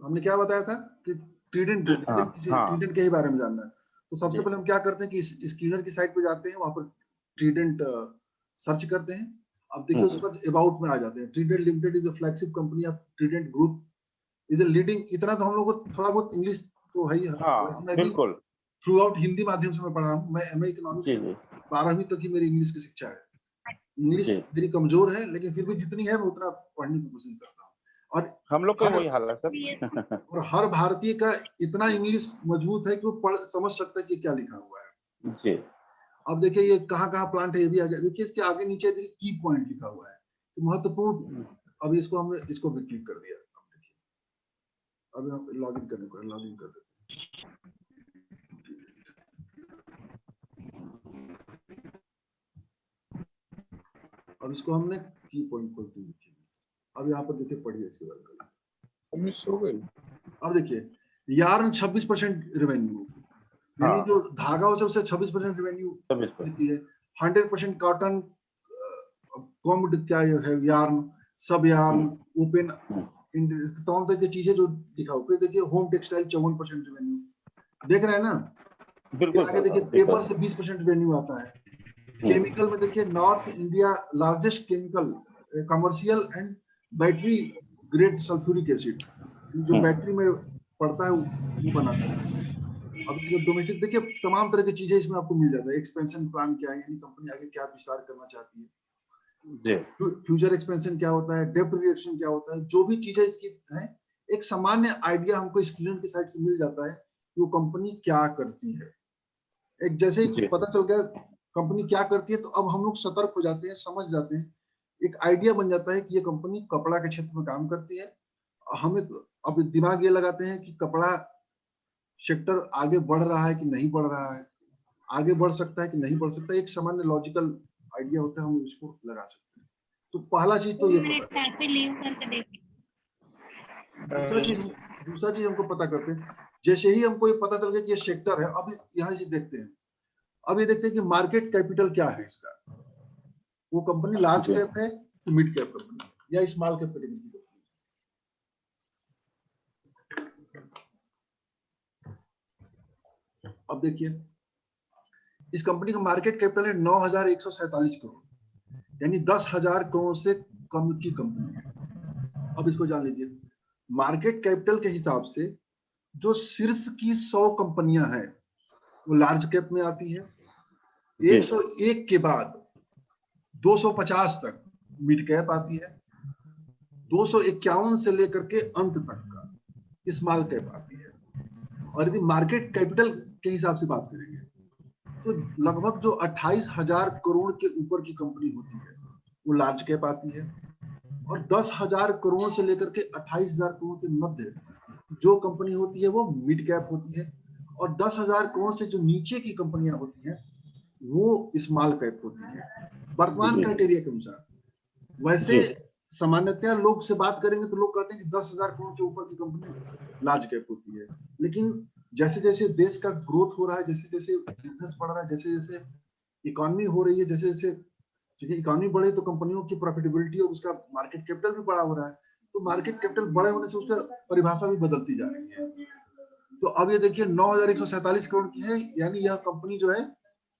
हमने क्या बताया था कि ट्रीडेंट, ट्रीडेंट के ही बारे में जानना है। तो सबसे पहले हम क्या करते हैं कि स्क्रीनर की साइट पे जाते हैं, वहां पर ट्रीडेंट सर्च करते हैं। अब देखिए उसके बाद अबाउट में आ जाते हैं। Trident limited is the flagship company of Trident group, is a leading. इतना तो हम लोग को थोड़ा बहुत इंग्लिश तो है ही, मैं भी थ्रू आउट हिंदी माध्यम से मैं पढ़ा हूँ। मैं एमए इकोनॉमिक्स 12वीं तक ही मेरी इंग्लिश की शिक्षा है। इंग्लिश मेरी कमजोर है, लेकिन फिर भी जितनी है मैं उतना पढ़ने की कोशिश करता हूँ। और हम लोग का वही हाल है सर। और हर भारतीय का इतना इंग्लिश मजबूत है कि वो समझ सकता है कि क्या लिखा हुआ है जी। अब देखिए ये कहाँ प्लांट है, ये भी आ गया। देखिए इसके आगे नीचे देखिए की पॉइंट लिखा हुआ है, तो महत्वपूर्ण। अब इसको हमने इसको भी क्लिक कर दिया। अब हम लॉगिन करने को लॉगिन कर देते हैं। अब इसको हमने की पॉइंट खोल दी। अब यहाँ पर देखिए पढ़िए इसके बारे में। मिस हो गई। अब देखिए यार्न 26% रेवेन्यू, यानी जो धागा उसे 26% रेवेन्यू देती है। 100% कॉटन कॉम्ड क्या है, यार्न, सब यार्न, ओपन, तमाम तरह की चीजें जो दिखाओ। फिर देखिए होम टेक्सटाइल 54% रेवेन्यू, देख रहे हैं ना। बिल्कुल। आगे देखिए पेपर से 20% रेवेन्यू आता है। केमिकल में देखिए north India largest chemical commercial and battery grade sulphuric acid, जो बैटरी में पड़ता है वो बनाता है। अब इसके डोमेस्टिक देखिए तमाम तरह की चीजें इसमें आपको मिल जाता है। एक्सपेंशन प्लान क्या है, यानी कंपनी आगे क्या विस्तार करना चाहती है जी। फ्यूचर एक्सपेंशन क्या होता है, डेब्ट रिडक्शन क्या होता है, जो भी चीजें इसकी हैं, एक सामान्य आइडिया हमको स्टूडेंट की साइड से मिल जाता है कि वो कंपनी क्या करती है। एक जैसे ही पता चल गया कंपनी क्या करती है, तो अब हम लोग सतर्क हो जाते हैं, समझ जाते हैं, एक आइडिया बन जाता है कि ये कंपनी कपड़ा के क्षेत्र में काम करती है। हमें अब दिमाग ये लगाते हैं कि कपड़ा सेक्टर आगे बढ़ रहा है कि नहीं बढ़ रहा है, आगे बढ़ सकता है कि नहीं बढ़ सकता है। एक सामान्य लॉजिकल आइडिया होता है, हम इसको लगा सकते हैं। तो पहला चीज तो ये दूसरा चीज हमको पता करते हैं। जैसे ही हमको ये पता चल गया कि ये सेक्टर है, अब यहाँ से देखते हैं, अब ये देखते हैं कि मार्केट कैपिटल क्या है इसका। वो कंपनी लार्ज कैप है कि मिड कैप कंपनी या स्मॉल कैप कैटेगरी की कंपनी। अब देखिए इस कंपनी का मार्केट कैपिटल है 9,147 करोड़, यानी 10,000 करोड़ से कम की कंपनी है। अब इसको जान लीजिए, मार्केट कैपिटल के हिसाब से जो शीर्ष की 100 कंपनियां हैं वो लार्ज कैप में आती है। 101 के बाद 250 तक मिड कैप आती है। 251 से लेकर के अंत तक का स्मॉल कैप आती है। और यदि मार्केट कैपिटल के हिसाब से बात करेंगे तो लगभग जो 28,000 करोड़ के ऊपर की कंपनी होती है वो लार्ज कैप आती है। और 10,000 करोड़ से लेकर के 28,000 करोड़ के मध्य जो कंपनी होती है वो मिड कैप होती है। और 10,000 करोड़ से जो नीचे की कंपनियां होती हैं वो स्मॉल कैप होती है, वर्तमान क्राइटेरिया के अनुसार। वैसे सामान्यतया लोग से बात करेंगे तो लोग कहते हैं कि 10,000 करोड़ के ऊपर की कंपनी लार्ज कैप होती है। लेकिन जैसे जैसे देश का ग्रोथ हो रहा है, जैसे जैसे बिजनेस बढ़ रहा है, जैसे जैसे इकोनॉमी हो रही है, जैसे जैसे इकोनॉमी बढ़े तो कंपनियों की प्रॉफिटेबिलिटी और उसका मार्केट कैपिटल भी बड़ा हो रहा है। तो मार्केट कैपिटल बड़े होने से उसका परिभाषा भी बदलती जा रही है। तो अब ये देखिए 9,147 करोड़ की है, यानी यह कंपनी जो है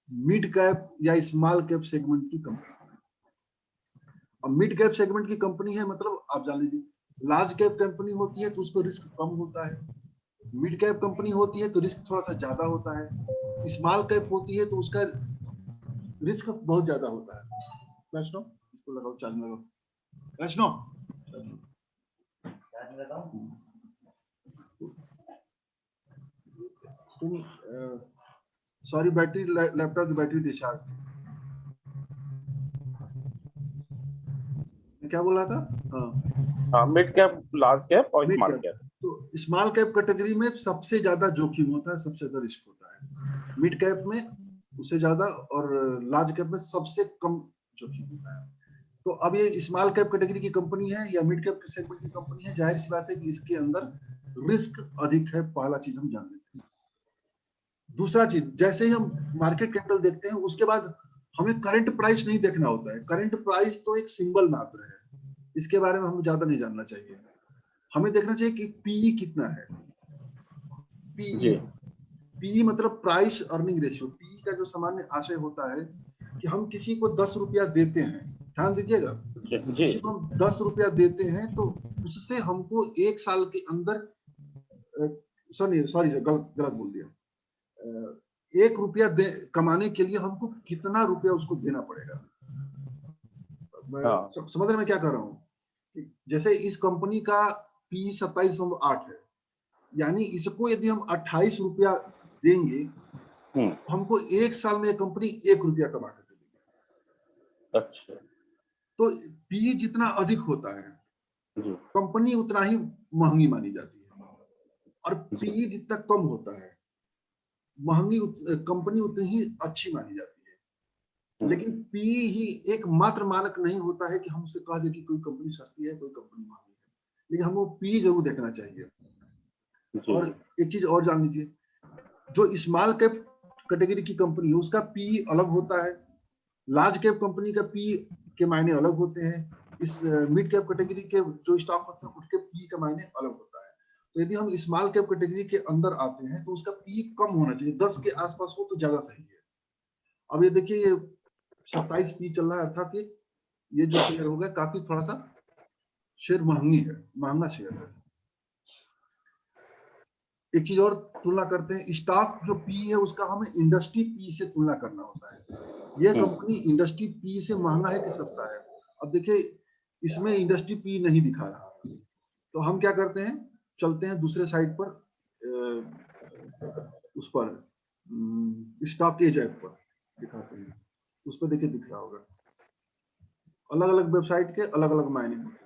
मिड कैप या स्मॉल कैप सेगमेंट की कंपनी। अब मिड कैप सेगमेंट की कंपनी है मतलब आप जान लीजिए, लार्ज कैप कंपनी होती है तो उस पर रिस्क कम होता है, मिड कैप कंपनी होती है तो रिस्क थोड़ा सा ज्यादा होता है, स्मॉल कैप होती है तो उसका रिस्क बहुत ज्यादा होता है। वैष्णव इसको लगाओ, चार्ज लगाओ वैष्णव। तुम सॉरी बैटरी लैपटॉप की बैटरी डिस्चार्ज। क्या बोला था? हाँ मिड कैप, लार्ज कैप और स्मॉल कैप। तो स्मॉल कैप कैटेगरी में सबसे ज्यादा जोखिम होता है, सबसे ज्यादा रिस्क होता है। मिड कैप में उससे ज्यादा और लार्ज कैप में सबसे कम जोखिम होता है। तो अब ये स्मॉल कैप कैटेगरी की कंपनी है या मिड कैप सेगमेंट की कंपनी है, जाहिर सी बात है कि इसके अंदर रिस्क अधिक है। पहला चीज हम जान लेते हैं। दूसरा चीज, जैसे ही हम मार्केट कैपिटल देखते हैं उसके बाद हमें करंट प्राइस नहीं देखना होता है। करंट प्राइस तो एक सिंबल मात्र है, इसके बारे में हमें ज्यादा नहीं जानना चाहिए। हमें देखना चाहिए कि पीई कितना है। जी पीई मतलब प्राइस अर्निंग रेशियो। पीई का जो सामान्य आशय होता है कि हम किसी को 10 रुपया देते हैं, ध्यान दीजिएगा, जी किसी को हम 10 रुपया देते हैं तो उससे हमको 1 साल के अंदर सॉरी गलत बोल दिया, 1 रुपया कमाने के लिए हमको कितना रुपया उसको देना पड़ेगा। हाँ समझ रहे मैं क्या कर रहा हूँ? जैसे इस कंपनी का पी 27.8 है, यानी इसको यदि हम 28 रुपया देंगे तो हमको 1 साल में कंपनी 1 रुपया कमा कर देगी। अच्छा तो पी जितना अधिक होता है जी कंपनी उतना ही महंगी मानी जाती है, और पी जितना कम होता है महंगी कंपनी उतनी ही अच्छी मानी जाती है। लेकिन पी ही एक मात्र मानक नहीं होता है कि हम उसे कह दें कि कोई कंपनी सस्ती है कोई कंपनी महंगी है, लेकिन हमको पी जरूर देखना चाहिए। और एक चीज और जान लीजिए, जो स्मॉल कैप कैटेगरी की कंपनी है उसका पी अलग होता है, लार्ज कैप कंपनी का पी के मायने अलग होते हैं, इस मिड कैप कैटेगरी के जो स्टॉक होते हैं उसके पी का मायने अलग होता है। तो यदि हम स्मॉल कैप कैटेगरी के अंदर आते हैं तो उसका पी कम होना चाहिए, 10 के आसपास हो तो ज्यादा सही है। अब ये देखिए ये 27 पी चल रहा है, अर्थात ये जो शेयर होगा काफी थोड़ा सा शेयर महंगा शेयर है। एक चीज और तुलना करते हैं, स्टॉक जो पी है उसका हमें इंडस्ट्री पी से तुलना करना होता है। यह कंपनी इंडस्ट्री पी से महंगा है कि सस्ता है? अब देखिए इसमें इंडस्ट्री पी नहीं दिखा रहा, तो हम क्या करते हैं, चलते हैं दूसरे साइड पर, उस पर स्टॉक एज ऐप पर दिखाते हैं, उस पर देखिए दिख रहा होगा। अलग अलग वेबसाइट के अलग अलग मायने होते हैं।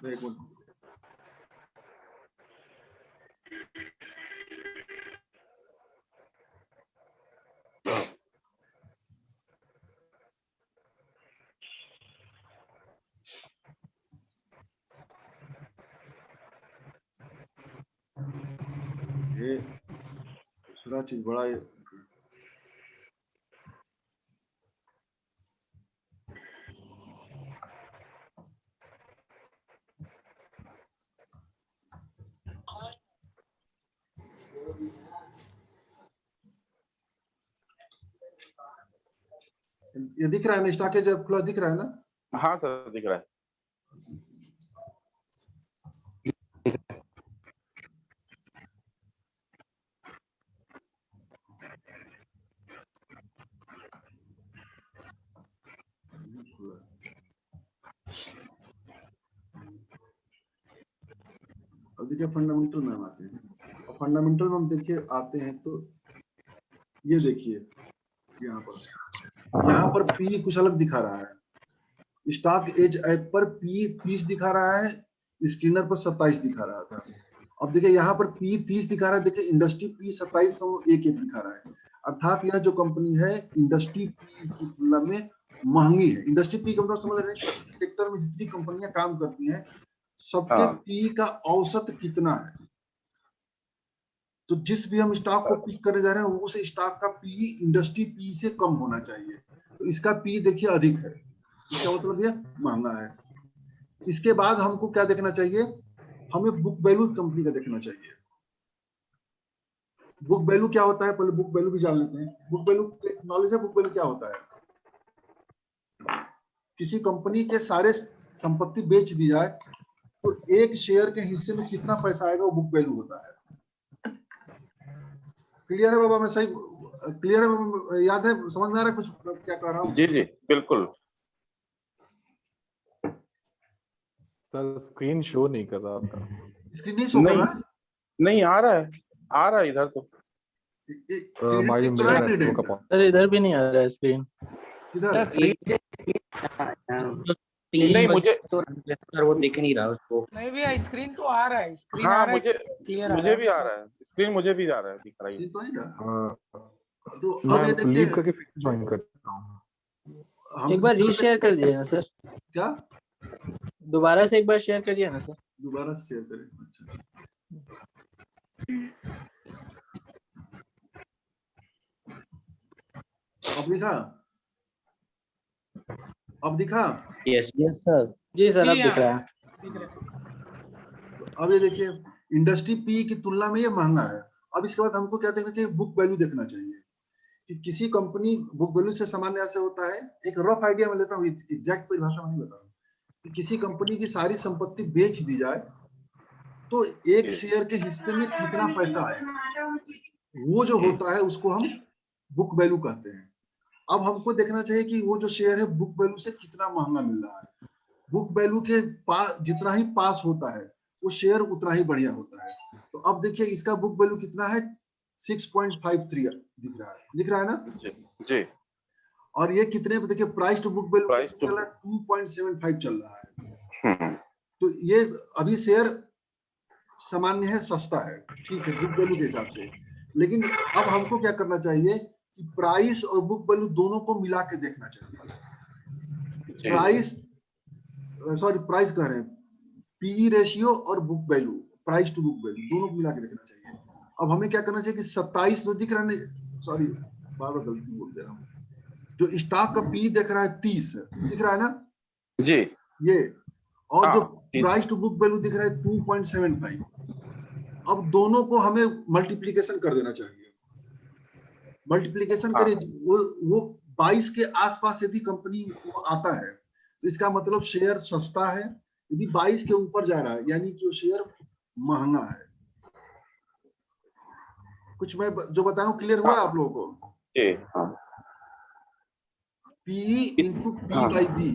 एक मिनट, ये दूसरा चीज बड़ा ये दिख रहा है ना, स्टॉक एज ऐप खुला दिख रहा है ना? हाँ सर दिख रहा है। अब देखिए फंडामेंटल में हम आते हैं, और फंडामेंटल में हम देखिए आते हैं तो ये देखिए यहाँ पर पी कुछ अलग दिखा रहा है, स्टॉक एज ऐप पर पी 30 दिखा रहा है, स्क्रीनर पर 27 दिखा रहा था। अब देखिए यहाँ पर पी 30 दिखा रहा है, देखिए इंडस्ट्री पी 27.1 दिखा रहा है, अर्थात यह जो कंपनी है इंडस्ट्री पी की तुलना में महंगी है। इंडस्ट्री पी का मतलब समझ रहे हैं कि इस सेक्टर में जितनी कंपनियां काम करती हैं सबके पी का औसत कितना है। तो जिस भी हम स्टॉक को पिक करने जा रहे हैं उस स्टॉक का पी इंडस्ट्री पी से कम होना चाहिए, तो इसका पी देखिए अधिक है, इसका मतलब ये महंगा है। इसके बाद हमको क्या देखना चाहिए, हमें बुक वैल्यू कंपनी का देखना चाहिए। बुक वैल्यू क्या होता है, पहले बुक वैल्यू भी जान लेते हैं। बुक वैल्यू नॉलेज है, बुक वैल्यू क्या होता है? किसी कंपनी के सारे संपत्ति बेच दी जाए तो एक शेयर के हिस्से में कितना पैसा आएगा वो बुक वैल्यू होता है। क्लियर है बाबा? मैं सही क्लियर है? याद है, समझ में आ रहा है कुछ क्या कह रहा हूँ? जी जी बिल्कुल। सर स्क्रीन शो नहीं कर रहा था। स्क्रीन नहीं शो कर रहा है? नहीं आ रहा है इधर तो। सर इधर भी नहीं आ रहा है स्क्रीन। किधर? नहीं मुझे सर वो दिख नहीं रहा उसको। नहीं भैया स्क्रीन तो आ रहा है, स्क्रीन हाँ आ रहा है, मुझे भी आ रहा है, स्क्रीन मुझे भी आ रहा है, दिख रहा है। तो है ना? तो अब ये देखिए, लीव करके फिर ज्वाइन करता हूँ। एक बार रीशेयर कर दिए ना सर, क्या दोबारा से एक बार शेयर करिए ना सर। दोबारा शेयर करें? अच्छा अब दिखा, अब दिखा। Yes yes sir. जी सर, अब जी, दिख रहा है। दिख रहा है। अब ये देखिए इंडस्ट्री पी की तुलना में ये महंगा है। अब इसके बाद हमको क्या देखना चाहिए, बुक वैल्यू देखना चाहिए कि किसी कंपनी, बुक वैल्यू से सामान्य ऐसे होता है, एक रफ आइडिया में लेता हूँ, एग्जैक्ट परिभाषा में नहीं बता रहा हूँ, कि किसी कंपनी की सारी संपत्ति बेच दी जाए तो एक शेयर के हिस्से में कितना पैसा आएगा, वो जो होता है उसको हम बुक वैल्यू कहते हैं। अब हमको देखना चाहिए कि वो जो शेयर है बुक वैल्यू से कितना महंगा मिल रहा है। बुक वैल्यू के पास जितना ही पास होता है वो शेयर उतना ही बढ़िया होता है। तो अब देखिए इसका बुक वैल्यू कितना है, 6.53 दिख रहा है ना। जी जी। और ये कितने पे, देखिए price to book value Price to 2.75 चल रहा है। तो ये अभी शेयर सामान्य है, सस्ता है, ठीक है बुक वैल्यू के हिसाब से। लेकिन अब हमको क्या करना चाहिए कि प्राइस और बुक वैल्यू दोनों को मिला के देखना चाहिए। प्राइस, सॉरी प्राइस कह रहे हैं, पीई रेशियो और book value, price to book value दोनों को मिला के देखना चाहिए। अब हमें क्या करना चाहिए कि 27 जो दिख रहा है, सॉरी बार बार गलती बोल दे रहा हूँ, जो स्टॉक का पी दिख रहा है 30 दिख रहा है ना जी। ये, और हाँ, जो 30 प्राइस टू बुक वैल्यू दिख रहा है 2.75। अब दोनों को हमें मल्टीप्लीकेशन कर देना चाहिए। मल्टीप्लीकेशन हाँ। करें, वो 22 के आसपास यदि कंपनी वो आता है तो इसका मतलब शेयर सस्ता है। यदि 22 के ऊपर जा रहा है यानी कि वो शेयर महंगा है। कुछ मैं जो बताऊं क्लियर हुआ आप लोगों को। जी हाँ। पीई इंटू पी हाँ। By B,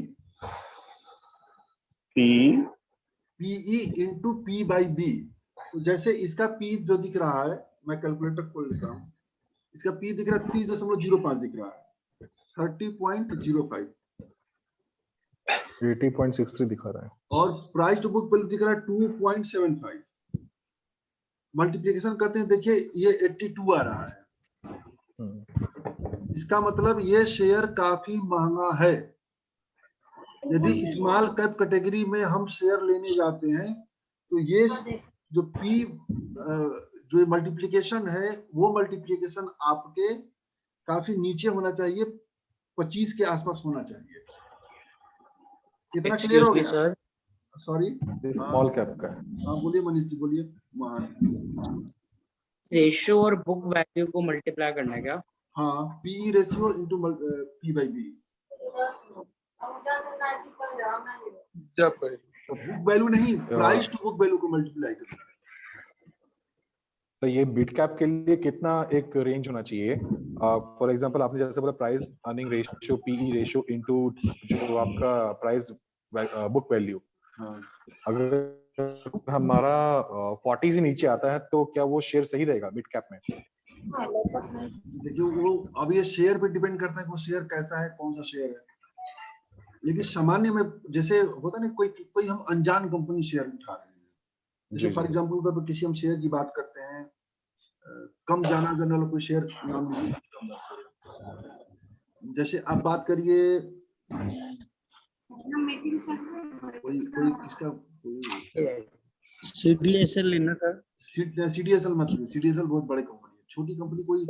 P PE into P by B. तो जैसे इसका पी जो दिख रहा है, मैं कैलकुलेटर खोल लेता हूँ, इसका पी दिख रहा है 30.05 दिख रहा है, 30.05, 80.63 दिखा रहा है। और प्राइस टू बुक वैल्यू दिख रहा है 2.75। मल्टीप्लिकेशन करते हैं, देखिए ये 82 आ रहा है। इसका मतलब ये शेयर काफी महंगा है। यदि स्मॉल कैप कैटेगरी में हम शेयर लेने जाते हैं तो ये जो पी जो मल्टीप्लिकेशन है वो मल्टीप्लिकेशन आपके काफी नीचे होना चाहिए, 25 के आसपास होना चाहिए। कितना क्लियर हो गया सर, सॉरी स्मॉल कैप का है। हाँ बोलिए मनीष जी बोलिए। महान, रेशियो और बुक वैल्यू को मल्टीप्लाई करना है क्या? हाँ P ratio into P by B. तो बुक वैल्यू नहीं, प्राइस टू बुक वैल्यू को मल्टीप्लाई करना है। तो ये बिट कैप के लिए कितना एक रेंज होना चाहिए? फॉर एग्जांपल आपने जैसे बोला price earning ratio, PE ratio into जो आपका प्राइस बुक वैल्यू, हाँ अगर हमारा 40 से नीचे आता है तो क्या वो शेयर सही रहेगा मिड कैप में? देखिए वो अब ये शेयर पे डिपेंड करता है कि वो शेयर कैसा है, कौन सा शेयर है। लेकिन सामान्य में जैसे होता है ना, कोई हम अनजान कंपनी शेयर उठा रहे हैं, जैसे फॉर एग्जांपल किसी हम शेयर की बात करते हैं, कम जाना जाने वाला कोई शेयर नाम लीजिए, जैसे आप बात करिए कोई कोई किसका, सीडीएसएल लेना सर। सीडीएसएल मत लीजिए, सीडीएसएल बहुत बड़ी कंपनी है। छोटी कंपनी कोई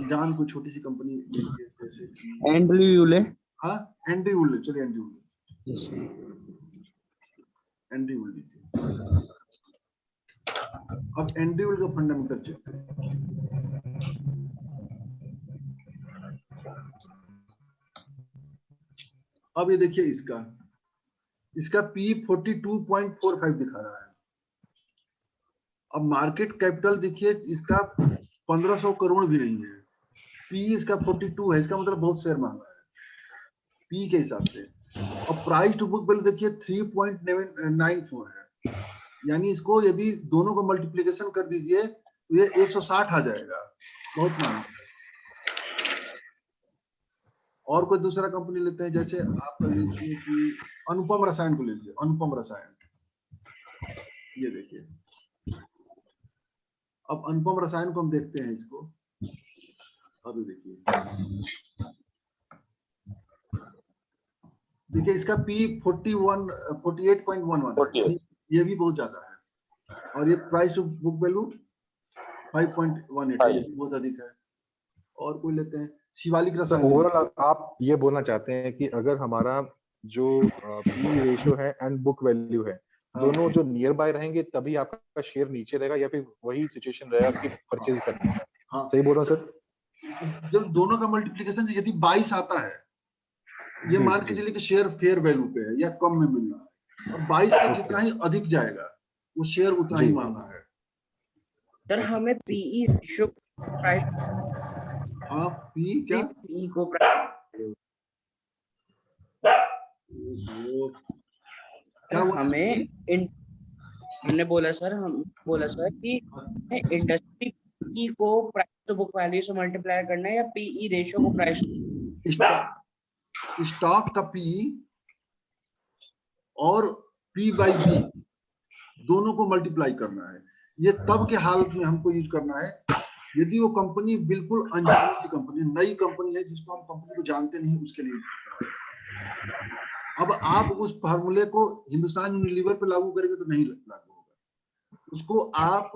जान, कोई छोटी सी कंपनी लीजिए जैसे एंड्रयू ले। हाँ एंड्रयू ले, चलिए एंड्रयू ले, यस एंड्रयू लीजिए। अब एंड्रयू का फंडामेंटल चेक करें। अब ये देखिए इसका पी 42.45 दिखा रहा है। अब मार्केट कैपिटल देखिए इसका 1500 करोड़ भी नहीं है, पी इसका 42 है, इसका मतलब बहुत शेयर महंगा है पी के हिसाब से। अब प्राइस टू बुक वैल्यू देखिए 3.94 है, यानी इसको यदि दोनों को मल्टीप्लिकेशन कर दीजिए तो ये 160 आ जाएगा, बहुत महंगा है। और कोई दूसरा कंपनी लेते हैं, जैसे आप लीजिए कि अनुपम रसायन को लीजिए, अनुपम रसायन, ये देखिए। अब अनुपम रसायन को हम देखते हैं इसको, अभी देखिए इसका पी 48.11 ये भी बहुत ज्यादा है, और ये प्राइस बुक वैल्यू 5.18 बहुत अधिक है। और कोई लेते हैं शिवालिक तो रसायन। ओवरऑल आप ये बोलना चाहते हैं कि अगर हमारा जो पी रेशियो है एंड बुक वैल्यू है, दोनों जो नियर बाय रहेंगे तभी आपका शेयर नीचे रहेगा, या फिर वही सिचुएशन रहेगा कि परचेज करना है? हाँ, सही बोल रहा हूँ सर? जब दोनों का मल्टीप्लिकेशन यदि 22 आता है, ये जी, मान के जी। चलिए कि शेयर फेयर वैल्यू पे है या कम में मिल रहा है, और 22 का ओके। जितना ही अधिक जाएगा वो शेयर उतना जी। ही महंगा है। सर हमें पीई रेशियो प्राइस हाँ, पी क्या पीई को प्राइस वो क्या बोला? हमें हमने बोला सर, हम बोला सर कि इंडस्ट्री पी को प्राइस टू बुक वैल्यू से मल्टीप्लाई करना है या पीई रेशियो को प्राइस स्टॉक का पी और पी बाई बी दोनों को मल्टीप्लाई करना है। ये तब के हालत में हमको यूज करना है यदि वो कंपनी बिल्कुल अनजानी सी कंपनी, नई कंपनी है जिसको हम कंपनी को जानते नहीं, उसके लिए यूज करना है। अब आप उस फार्मूले को हिंदुस्तान यूनिलीवर पे लागू करेंगे तो नहीं लागू होगा, उसको आप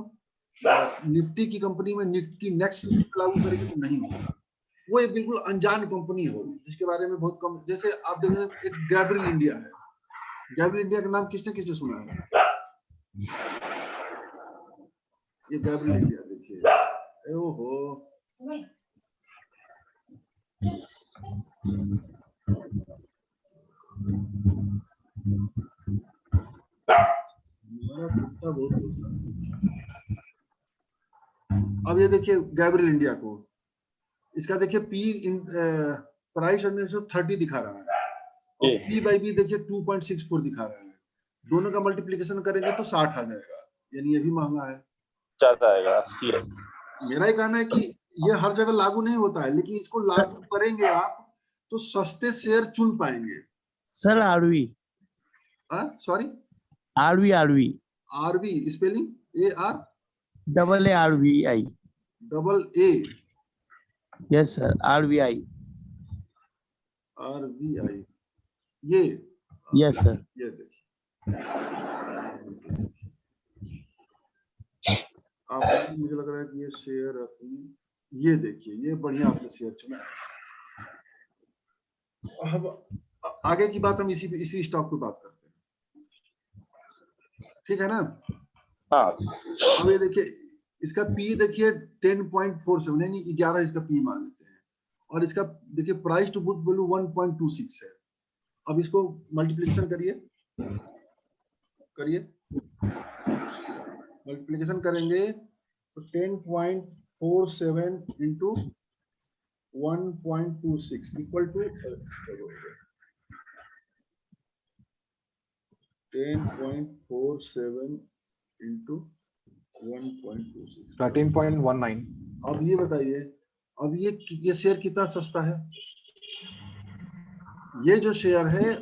निफ्टी की कंपनी में निफ्टी नेक्स्ट पे लागू करेंगे तो नहीं होगा। वो एक बिल्कुल अनजान कंपनी हो जिसके बारे में बहुत कम, जैसे आप देखें एक गैब्रियल इंडिया है। गैब्रियल इंडिया का नाम किसने किसने सुना है? ये गैब्रियल इंडिया देखिए, ओहो मेरा कुत्ता बहुत बोलता है। अब ये देखिए गैब्रियल इंडिया को, इसका देखिए पी प्राइस 30 दिखा रहा है और पी बाई बी देखिए 2.64 दिखा रहा है। दोनों का मल्टीप्लिकेशन करेंगे तो 60 आ जाएगा, यानी ये भी महंगा है, ज्यादा आएगा 80 है। मेरा ही कहना है कि ये हर जगह लागू नहीं होता है, लेकिन इसको लागू करेंगे आप तो सस्ते शेयर चुन पाएंगे। Sir Aarvee sorry Aarvee Aarvee spelling AR double ARVI। Double A yes sir RVI। RVI ये यस सर। ये देखिए आप, मुझे लग रहा है कि ये शेयर अपनी, ये देखिए ये बढ़िया आपने शेयर चुना है। अब आगे की बात हम इसी स्टॉक पे बात करते हैं, ठीक है ना? हाँ, अब ये देखिए इसका पी देखिए 10.47 यानी 11 इसका पी मान लेते हैं, और इसका देखिए प्राइस टू बुक वैल्यू 1.26 है। अब इसको मल्टीप्लिकेशन करिए मल्टीप्लिकेशन करेंगे तो 10.47 इंटू 1.26 इक्वल टू 10.47 इंटू 1.26 13.19। अब ये बताइए, अब ये शेयर कितना सस्ता है? ये जो शेयर है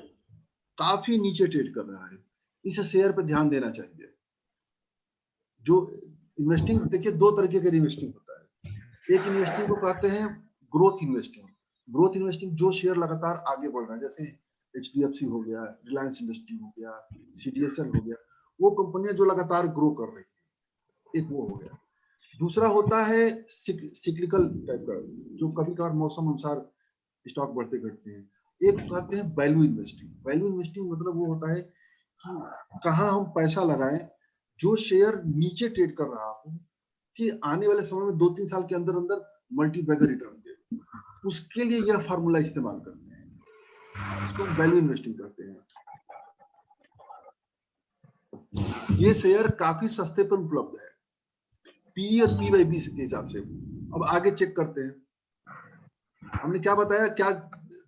काफी नीचे ट्रेड कर रहा है, इस शेयर पे ध्यान देना चाहिए। जो इन्वेस्टिंग देखिए दो तरीके का इन्वेस्टिंग होता है, एक इन्वेस्टिंग को कहते हैं ग्रोथ इन्वेस्टिंग। ग्रोथ इन्वेस्टिंग जो शेयर लगातार आगे बढ़ रहा है, जैसे HDFC हो गया, रिलायंस इंडस्ट्री हो गया, CDSL हो गया, वो कंपनियां जो लगातार ग्रो कर रही है, एक वो हो गया। दूसरा होता है सिक्लिकल टाइप का, जो कभी कभार मौसम अनुसार स्टॉक बढ़ते घटते हैं। एक कहते हैं वैल्यू इन्वेस्टिंग। वैल्यू इन्वेस्टिंग मतलब वो होता है कि कहाँ हम पैसा लगाएं, जो शेयर नीचे ट्रेड कर रहा हो कि आने वाले समय में 2-3 साल के अंदर अंदर मल्टीबैगर रिटर्न दे, उसके लिए यह फार्मूला इस्तेमाल करते हैं, इसको वैल्यू इन्वेस्टिंग कहते हैं। ये शेयर काफी सस्ते पर उपलब्ध है पी और पी बाई बी के हिसाब से। अब आगे चेक करते हैं, हमने क्या बताया, क्या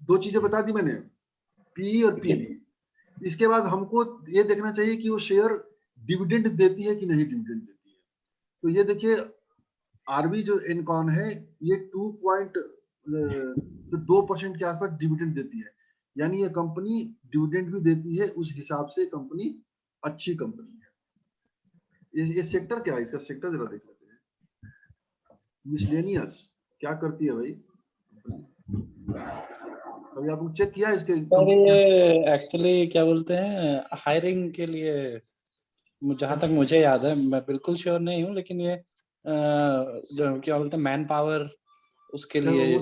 दो चीजें बता दी मैंने, पी और पीबी। इसके बाद हमको ये देखना चाहिए कि वो शेयर डिविडेंड देती है कि नहीं डिविडेंड देती है। तो ये देखिए आरबी जो इनकॉन है ये 2.2% के आसपास डिविडेंड देती है, यानी ये कंपनी डिविडेंड भी देती है, उस हिसाब से कंपनी अच्छी कंपनी है। ये सेक्टर क्या है, इसका सेक्टर जरा देख लेते हैं। मिसलेनियस क्या करती है भाई, कभी आपने चेक किया इसके? सर ये एक्चुअली क्या बोलते हैं, हायरिंग के लिए, जहां तक मुझे याद है, मैं बिल्कुल श्योर नहीं हूँ, लेकिन ये जो क्या बोलते हैं मैन पावर उसके लिए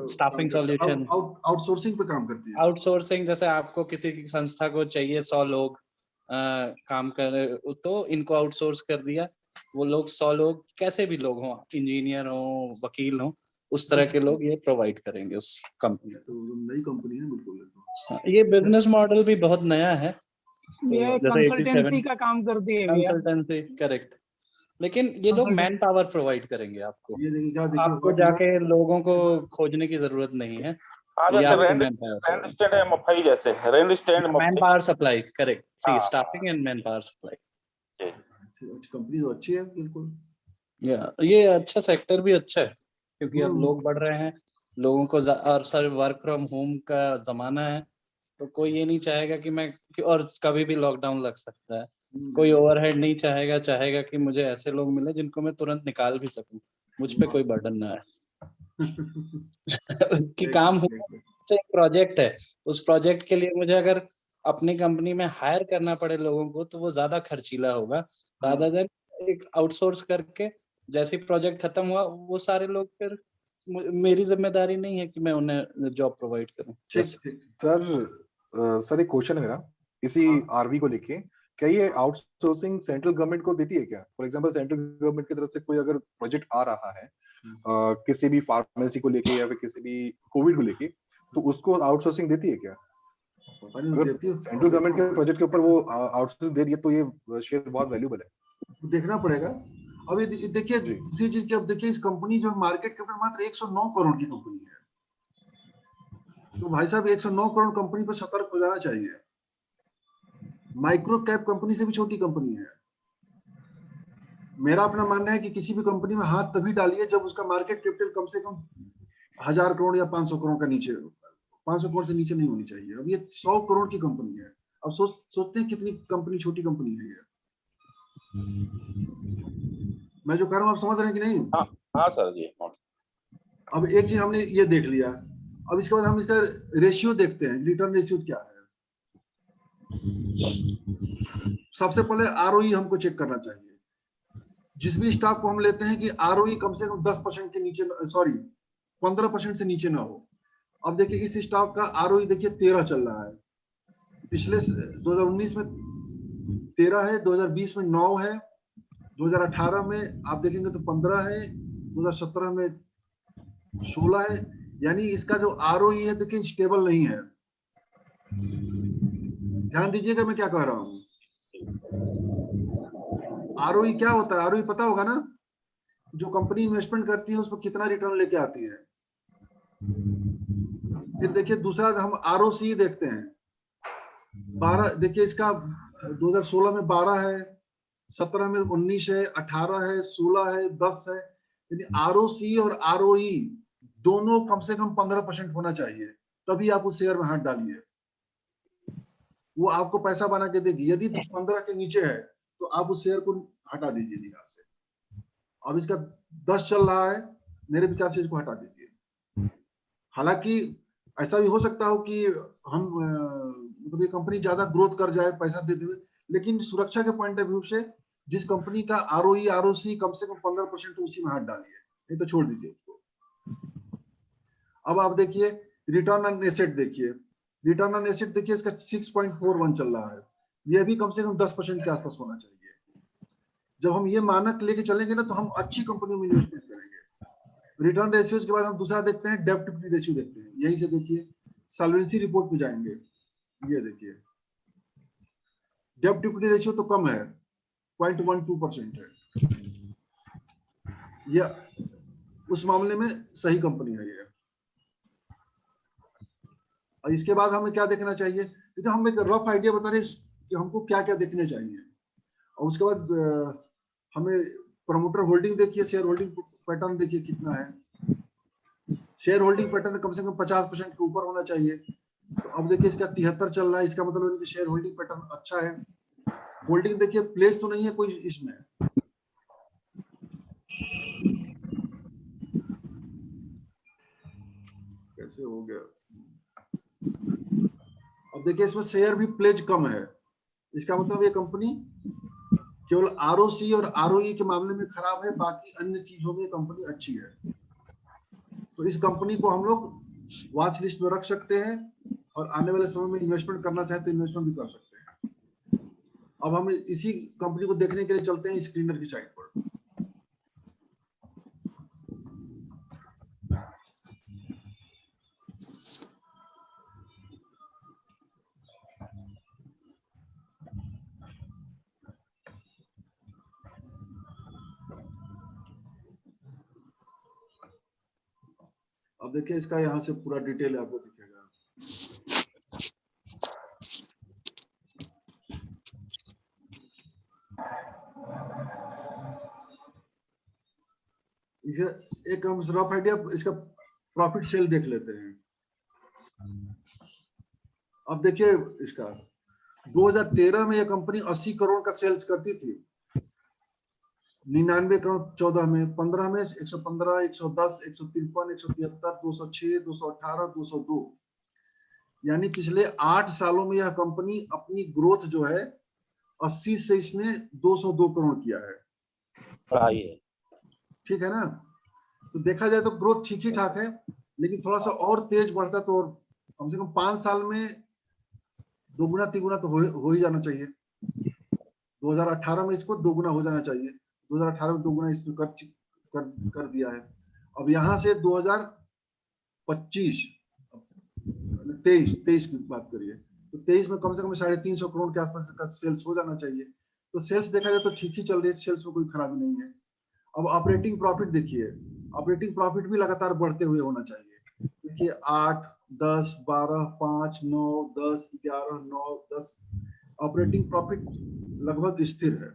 स्टाफिंग क्या सॉल्यूशन, आउटसोर्सिंग पे काम करती है? आउटसोर्सिंग, जैसे आपको किसी की संस्था को चाहिए 100 लोग काम कर, तो इनको आउटसोर्स कर दिया। वो लोग 100 लोग कैसे भी लोग हों, इंजीनियर हो, वकील हो, उस तरह के लोग ये प्रोवाइड करेंगे उस कंपनी। तो नई कंपनी है बिल्कुल। ये बिजनेस मॉडल भी बहुत नया है। ये जैसे कंसल्टेंसी का काम करती है भैया। Consultancy, correct. लेकिन ये लोग मैन पावर प्रोवाइड करेंगे आपको, ये देखिए क्या देखिए आपको जाके लोगों को खोजने की जरूरत नहीं है। हाँ, ये जैसे आपको रैंड मैन पावर, स्टैंड है मफई, जैसे रैंड स्टैंड मैन मफई। Power supply, correct. सी हाँ, staffing and man power supply. Company तो अच्छी है बिल्कुल। ये अच्छा सेक्टर भी अच्छा है, क्योंकि अब लोग हम्म। बढ़ रहे हैं, लोगों को और सर वर्क फ्रॉम होम का जमाना है, तो कोई ये नहीं चाहेगा कि मैं, और कभी भी लॉकडाउन लग सकता है, कोई ओवरहेड नहीं चाहेगा, चाहेगा कि मुझे ऐसे लोग मिले जिनको मैं तुरंत निकाल भी सकूं, मुझ पे कोई बर्डन ना है। कि काम हुआ, एक प्रोजेक्ट है, उस प्रोजेक्ट के लिए मुझे अगर अपनी कंपनी में हायर करना पड़े लोगों को, तो वो ज्यादा खर्चीला होगा, रादर देन एक आउटसोर्स करके जैसे प्रोजेक्ट खत्म हुआ, वो सारे लोग फिर मेरी जिम्मेदारी नहीं है कि मैं उन्हें जॉब प्रोवाइड करूं। सर एक क्वेश्चन है मेरा इसी आरवी को लेके, क्या ये आउटसोर्सिंग सेंट्रल गवर्नमेंट को देती है क्या? फॉर एग्जांपल सेंट्रल गवर्नमेंट की तरफ से कोई अगर प्रोजेक्ट आ रहा है किसी भी फार्मेसी को लेके या फिर किसी भी कोविड को लेके, तो उसको आउटसोर्सिंग देती है क्या? अगर सेंट्रल गवर्नमेंट के प्रोजेक्ट के ऊपर वो आउटसोर्सिंग दे रही है, तो ये शेयर बहुत वैल्यूबल है। देखना पड़ेगा। अब ये देखिए दूसरी चीज की, अब देखिए इस कंपनी जो मार्केट कैपिटल मात्र 109 करोड़ की कंपनी है, तो भाई साहब 109 करोड़ कंपनी पर सतर्क हो जाना चाहिए। माइक्रो कैप कंपनी से भी छोटी कंपनी है। मेरा अपना मानना है कि किसी भी कंपनी में हाथ तभी डालिए जब उसका मार्केट कैपिटल कम से कम 1000 करोड़ या 500 करोड़ का नीचे, 500 करोड़ से नीचे नहीं होनी चाहिए। अब ये 100 करोड़ की कंपनी है। अब सोचते हैं कितनी कंपनी छोटी कंपनी है ये। मैं जो कह रहा हूँ आप समझ रहे हैं कि नहीं? हाँ सर जी। अब एक चीज हमने ये देख लिया, अब इसके बाद हम इसका रेशियो देखते हैं, रिटर्न रेशियो क्या है। सबसे पहले आरओई हमको चेक करना चाहिए। जिस भी स्टॉक को हम लेते हैं कि आरओई कम से कम 10% के नीचे, सॉरी 15% से नीचे ना हो। अब देखिए इस स्टॉक का आरओई देखिए 13 चल रहा है। पिछले 2019 में 13 है, 2020 में 9 है, 2018 में आप देखेंगे तो 15 है, 2017 में 16 है। यानी इसका जो आरओई है देखिए स्टेबल नहीं है। ध्यान दीजिएगा मैं क्या कह रहा हूं। आरओई क्या होता है? आरओई पता होगा ना, जो कंपनी इन्वेस्टमेंट करती है उस पर कितना रिटर्न लेके आती है। फिर देखिए दूसरा हम आरओसी देखते हैं। 12 देखिए इसका 2016 में 12 है, 17 में 19 है, 18 है, 16 है, 10 है। यानी आरओसी और आरओई दोनों कम से कम 15% होना चाहिए, तभी आप उस शेयर में हाथ डालिए। वो आपको पैसा बना के देगी। यदि 15 के नीचे है तो आप उस शेयर को हटा दीजिए निगाह से। अब इसका 10 चल रहा है, मेरे विचार से इसको हटा दीजिए। हालांकि ऐसा भी हो सकता हो कि हम मतलब ये कंपनी ज्यादा ग्रोथ कर जाए पैसा देते हुए, लेकिन सुरक्षा के पॉइंट ऑफ व्यू से जिस कंपनी का आरओई आरओसी कम से कम 15% तो उसी में हाथ डालिए, नहीं तो छोड़ दीजिए उसको। अब आप देखिए रिटर्न ऑन एसेट, देखिए रिटर्न ऑन एसेट देखिए इसका 6.41 चल रहा है। ये भी कम से कम 10% के आसपास होना चाहिए। जब हम ये मानक लेके चलेंगे ना तो हम अच्छी कंपनियों में इन्वेस्टमेंट करेंगे। रिटर्न रेशियोज के बाद हम दूसरा देखते हैं, डेब्ट इक्विटी रेशियो देखते हैं। यहीं से देखिए सॉल्वेंसी रिपोर्ट में जाएंगे, ये देखिए डेब्ट इक्विटी रेशियो तो कम है, 0.12% है। ये उस मामले में सही कंपनी है ये। और इसके बाद हमें क्या देखना चाहिए, क्योंकि हम एक रफ आइडिया बता रहे हैं कि हमको क्या क्या देखने चाहिए। और उसके बाद हमें प्रमोटर होल्डिंग देखिए, शेयर होल्डिंग पैटर्न देखिए कितना है। शेयर होल्डिंग पैटर्न कम से कम 50% के ऊपर होना चाहिए। तो अब देखिए इसका 73 चल रहा है, इसका मतलब है शेयर होल्डिंग पैटर्न अच्छा है। होल्डिंग देखिए प्लेस तो नहीं है कोई इसमें। कैसे हो गया? अब देखिए इसमें शेयर भी प्लेज कम है। इसका मतलब ये कंपनी केवल आरओसी और आरओई के मामले में खराब है, बाकी अन्य चीजों में कंपनी अच्छी है। तो इस कंपनी को हम लोग वॉच लिस्ट में रख सकते हैं और आने वाले समय में इन्वेस्टमेंट करना चाहे तो इन्वेस्टमेंट भी कर सकते हैं। अब हम इसी कंपनी को देखने के लिए चलते हैं स्क्रीनर की साइट पर। अब देखिए इसका यहाँ से पूरा डिटेल आपको दिखेगा। एक हम रफ आइडिया इसका प्रॉफिट सेल देख लेते हैं। अब देखिए इसका 2013 में यह कंपनी 80 करोड़ का सेल्स करती थी, 99 करोड़ 14 में, 15 में 115, 110, 153, 173, 206, 218, 202, यानी पिछले 8 सालों में यह कंपनी अपनी ग्रोथ जो है 80 से इसने 202 करोड़ किया है। ठीक है ना? तो देखा जाए तो ग्रोथ ठीक ही ठाक है, लेकिन थोड़ा सा और तेज बढ़ता तो कम से कम 5 साल में 2 गुना 3 गुना तो हो ही जाना चाहिए। 2018 में इसको 2 गुना हो जाना चाहिए, 2018 में 2 गुना इसने कर दिया है। अब यहाँ से 2025 23 की बात करिए तो 23 में कम से कम 350 करोड़ के आसपास का सेल्स हो जाना चाहिए। तो सेल्स देखा जाए तो ठीक ही चल रही है, सेल्स में कोई खराबी नहीं है। अब ऑपरेटिंग प्रॉफिट देखिए, ऑपरेटिंग प्रॉफिट भी लगातार बढ़ते हुए होना चाहिए। देखिए 8, 10, 12, 5, 9, 10, 11, 9, 10 ऑपरेटिंग प्रॉफिट लगभग स्थिर है।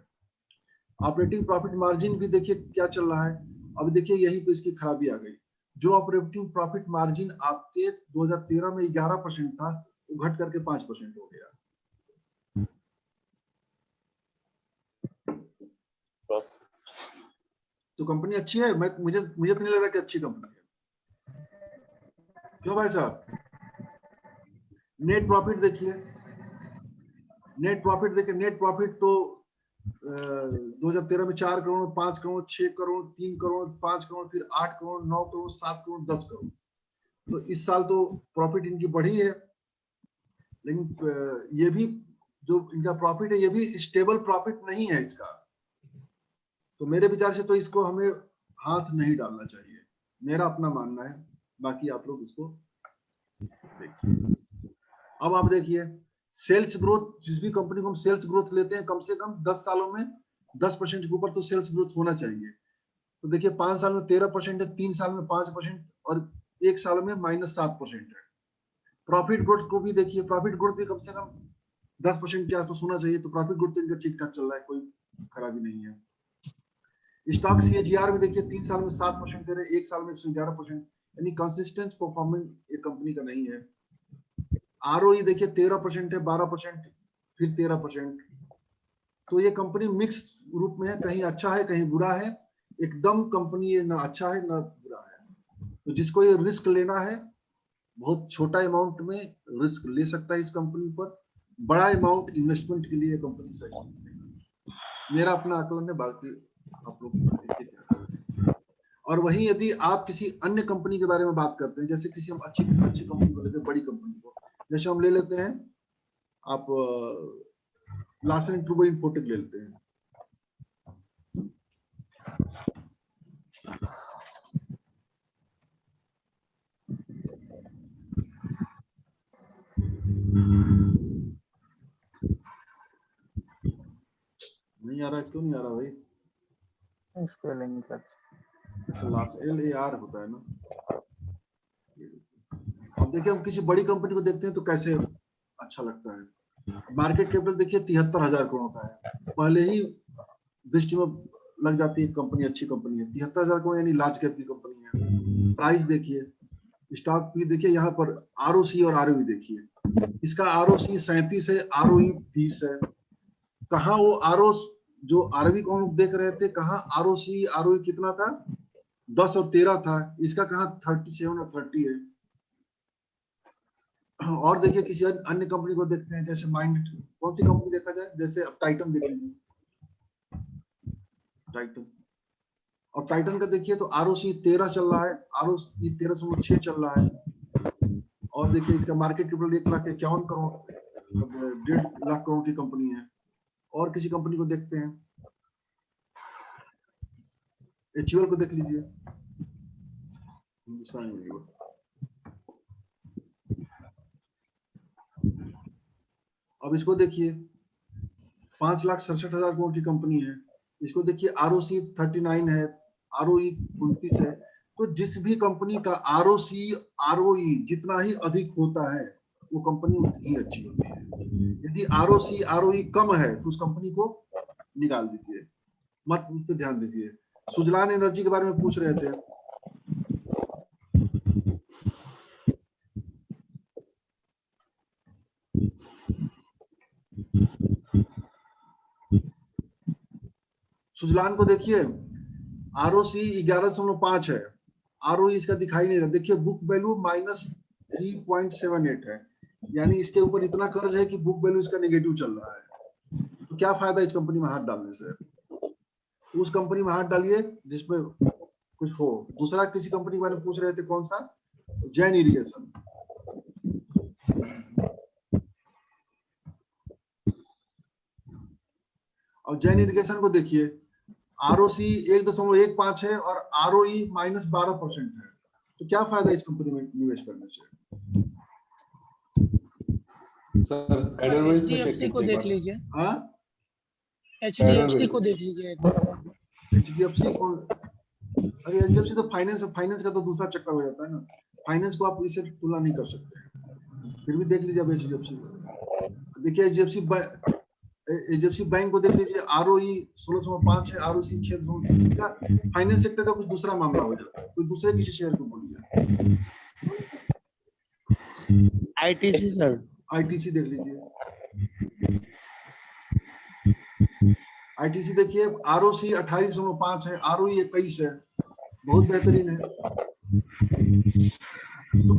ऑपरेटिंग प्रॉफिट मार्जिन भी देखिए क्या चल रहा है। अब देखिए यही पे इसकी खराबी आ गई। जो ऑपरेटिंग प्रॉफिट मार्जिन आपके 2013 में 11% था, वो घट करके 5% हो गया। तो कंपनी अच्छी है, मुझे तो नहीं लग रहा कि अच्छी कंपनी है। क्यों भाई साहब? नेट प्रॉफिट देखिए, नेट प्रॉफिट तो 2013 में 4 करोड़, 5 करोड़, 6 करोड़, 3 करोड़, 5 करोड़, फिर 8 करोड़, 9 करोड़, 7 करोड़, 10 करोड़। तो इस साल तो प्रॉफिट इनकी बढ़ी है, लेकिन ये भी जो इनका प्रॉफिट है ये भी स्टेबल प्रॉफिट नहीं है इसका। तो मेरे विचार से तो इसको हमें हाथ नहीं डालना चाहिए, मेरा अपना मानना है। बाकी आप लोग इसको देखिए। अब आप देखिए सेल्स ग्रोथ, जिस भी कंपनी को हम सेल्स ग्रोथ लेते हैं, कम से कम 10 सालों में 10% के ऊपर तो सेल्स ग्रोथ होना चाहिए। तो देखिए 5 साल में 13% है, 3 साल में 5% और 1 साल में -7% है। प्रॉफिट ग्रोथ को भी देखिए, प्रॉफिट ग्रोथ भी कम से कम 10% के आसपास होना चाहिए। तो प्रॉफिट ग्रोथ तो इनका ठीक ठाक चल रहा है, कोई खराबी नहीं है। स्टॉक CAGR में देखिए 3 साल में 7% दे रहे, 1 साल में 111%, यानी कंसिस्टेंट परफॉर्मेंस एक कंपनी का नहीं है। ROE देखिए 13% है, 12%, फिर 13%। तो ये कंपनी मिक्स रूप में है, कहीं अच्छा है कहीं बुरा है। एकदम कंपनी ये ना अच्छा है ना बुरा है। तो जिसको ये रिस्क लेना है, बहुत छोटा अमाउंट में रिस्क ले सकता है इस कंपनी पर। बड़ा अमाउंट इन्वेस्टमेंट के लिए कंपनी सही है। मेरा अपना आकलन है, बाकी आप लोग देखिए क्या करते हैं। और वहीं यदि आप किसी अन्य कंपनी के बारे में बात करते हैं, जैसे किसी हम अच्छी कंपनी को लेते हैं, बड़ी कंपनी को, जैसे हम ले लेते हैं आप लार्सन एंड टुब्रो इन्फोटेक ले लेते हैं। नहीं आ रहा, क्यों नहीं आ रहा भाई? स्पेलिंग LAR होता है ना। अब देखिए हम किसी बड़ी कंपनी को देखते हैं तो कैसे अच्छा लगता है। मार्केट कैपिटल देखिए 73,000 करोड़ का है, पहले ही दृष्टि में लग जाती है कंपनी अच्छी कंपनी है। 73,000 करोड़ यानी लार्ज कैप की कंपनी है। प्राइस देखिए, स्टॉक भी देखिए, यहाँ पर ROC और ROE देखिए। इसका ROC 37 है, ROE 20 है। कहाँ वो जो ROE को हम देख रहे थे, कहाँ ROC ROE कितना था? 10 और 13 था। इसका कहाँ 37 और 30 है। और देखिए किसी अन्य कंपनी को देखते हैं, जैसे माइंड, कौन सी कंपनी देखा जाए, जैसे अब टाइटन देख लीजिए, टाइटन और टाइटन का देखिए तो ROC 13 चल रहा है, ROC 13.6 चल रहा है। और देखिए इसका मार्केट कैपिटल 1,51 करोड़, 1.5 लाख करोड़ की कंपनी है। और किसी कंपनी को देखते हैं, HUL को देख लीजिए, हिंदुस्तान यूनिलीवर। अब इसको देखिए 5,67,000 करोड़ की कंपनी है। इसको देखिए ROC 39 है, ROE 29 है। तो जिस भी कंपनी का ROC ROE जितना ही अधिक होता है वो कंपनी उतनी ही अच्छी होती है। यदि ROC ROE कम है तो उस कंपनी को निकाल दीजिए, मत उस पर ध्यान दीजिए। सुजलान एनर्जी के बारे में पूछ रहे थे, सुजलान को देखिए ROC 11.5 है, ROE इसका दिखाई नहीं रहा। देखिए बुक वैल्यू -3.78 है, यानी इसके ऊपर इतना कर्ज है कि बुक वैल्यू इसका नेगेटिव चल रहा है। तो क्या फायदा इस कंपनी में हाथ डालने से? उस कंपनी में हाथ डालिए जिसमें कुछ हो। दूसरा किसी कंपनी के बारे में पूछ रहे थे, कौन सा? जैन इरिगेशन। और जैन इरिगेशन को देखिए ROC 1.15 है और ROE -12% है। तो क्या फायदा इस कंपनी में निवेश करने से? सर एडरवाइज में चेक HDFC को देख लीजिए, हाँ, HDFC को देख लीजिए एक बार। HDFC कौन? अरे HDFC तो फाइनेंस का तो दूसरा चक्कर हो जाता है ना। फाइनेंस को आप इससे तुलना नहीं कर सकते। फिर भी देख लीजिए आप HDFC को। देखिए HDFC बैंक को देख लीजिए, ROE 16.5 है, ROC 6। फाइनेंस सेक्टर का कुछ दूसरा मामला हो जाता है। कोई दूसरे किसी शेयर को बोलिए। ITC sir. ITC देख लीजिए, ITC देखिए ROC 28.5 है, ROE 21 है, बहुत बेहतरीन है। तो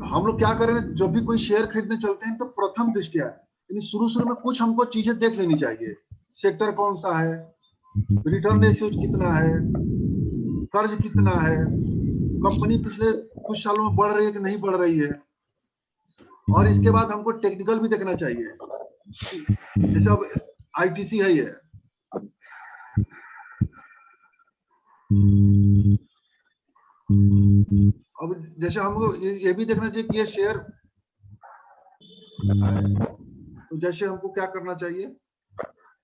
हम लोग क्या करें, जब भी कोई शेयर खरीदने चलते हैं तो प्रथम दृष्टया यानी शुरू में कुछ हमको चीजें देख लेनी चाहिए। सेक्टर कौन सा है, रिटर्न रेशियो कितना है, कर्ज कितना है, कंपनी पिछले कुछ सालों में बढ़ रही है कि नहीं बढ़ रही है। और इसके बाद हमको टेक्निकल भी देखना चाहिए। जैसे अब ITC है ये, अब जैसे हमको ये भी देखना चाहिए कि ये शेयर, तो जैसे हमको क्या करना चाहिए,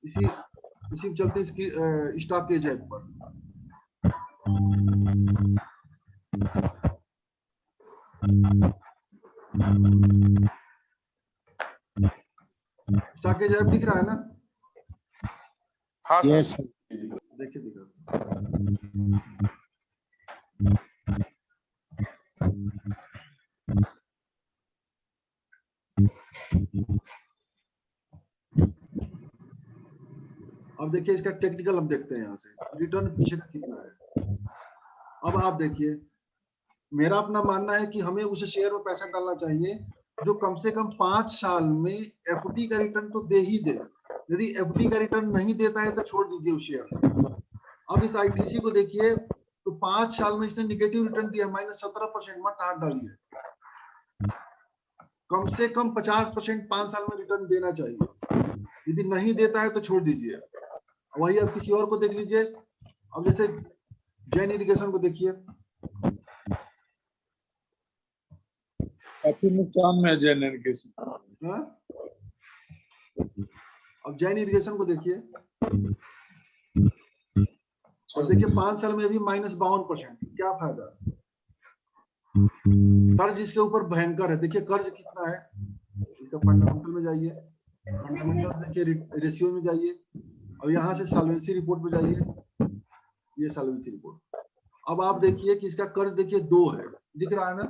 इसी चलते इसकी स्टॉक एज है ऊपर। स्टॉक एज दिख रहा है ना? हाँ यस देखिए दिख रहा है। अब देखिए इसका टेक्निकल हम देखते हैं, यहाँ से रिटर्न पीछे का कितना है। अब आप देखिए, मेरा अपना मानना है कि हमें उस शेयर में पैसा डालना चाहिए जो कम से कम 5 साल में FD का रिटर्न तो दे ही दे। यदि FD का रिटर्न नहीं देता है तो छोड़ दीजिए उस शेयर को। अब इस ITC को देखिए तो 5 साल में इसने निगेटिव रिटर्न दिया -17%। मत हाथ डालिए, कम से कम 50% 5 साल में रिटर्न देना चाहिए। यदि नहीं देता है तो छोड़ दीजिए। वही अब किसी और को देख लीजिए। अब जैसे जैन इरिगेशन को देखिए, काफी नुकसान में है जैन इरिगेशन। अब जैन इरिगेशन को देखिए, और देखिए 5 साल में भी -52%। क्या फायदा? कर्ज इसके ऊपर भयंकर है। देखिए कर्ज कितना है इसका, फंडामेंटल में जाइए, फंडामेंटल देखिए, रेशियो में जाइए, और यहाँ से सॉल्वेंसी रिपोर्ट में जाइए, ये सॉल्वेंसी रिपोर्ट। अब आप देखिए कि इसका कर्ज देखिए 2 है, दिख रहा है ना?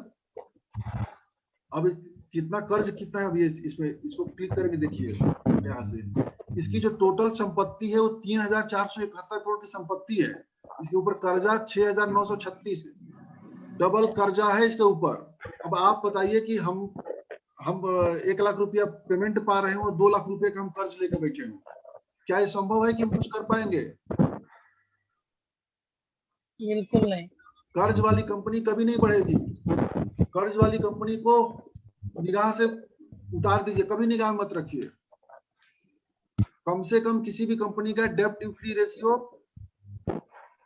अब कितना कर्ज कितना है, अभी इसमें इसको क्लिक करके देखिए यहाँ से। इसकी जो टोटल संपत्ति है वो 3,471 करोड़ की संपत्ति है। इसके ऊपर कर्जा 6,936 है, डबल कर्जा है इसके ऊपर। अब आप बताइए कि हम 1 लाख रुपया पेमेंट पा रहे हैं और 2 लाख रुपए का हम कर्ज लेकर बैठे हैं। क्या ये संभव है कि हम कुछ कर पाएंगे? बिल्कुल नहीं। कर्ज वाली कंपनी कभी नहीं बढ़ेगी। कर्ज वाली कंपनी को निगाह से उतार दीजिए, कभी निगाह मत रखिए। कम से कम किसी भी कंपनी का डेब्ट इक्विटी रेशियो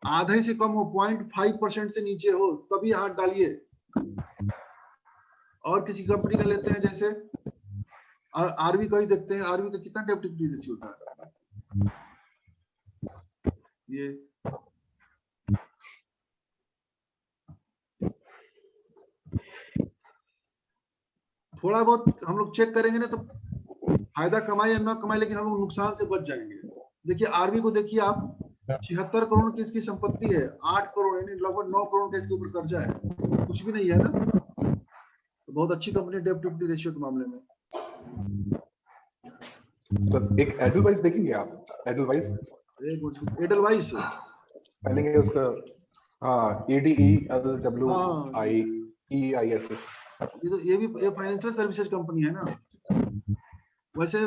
आधे से कम हो, 0.5% से नीचे हो, तभी हाथ डालिए। और किसी कंपनी का लेते हैं, जैसे आरबी का ही देखते हैं, आरबी का कितना डेब्ट इक्विटी रेशियो होता है, ये थोड़ा बहुत हम लोग चेक करेंगे ना, तो फायदा कमाए या ना कमाए, लेकिन हम लोग नुकसान से बच जाएंगे। देखिए आरबी को देखिए आप, 76 करोड़ की इसकी संपत्ति है, 8 करोड़ यानी लगभग 9 करोड़ का इसके ऊपर कर्जा है, कुछ भी नहीं है ना। तो बहुत अच्छी कंपनी डेब्ट इक्विटी रेशियो के मामले में। सर एक एडलवाइस देखेंगे आप? एडलवाइस, एक मिनट, एडलवाइस स्पेलिंग है उसका, हाँ ADELWIEIS। ये भी ये फाइनेंशियल सर्विसेज कंपनी है ना। वैसे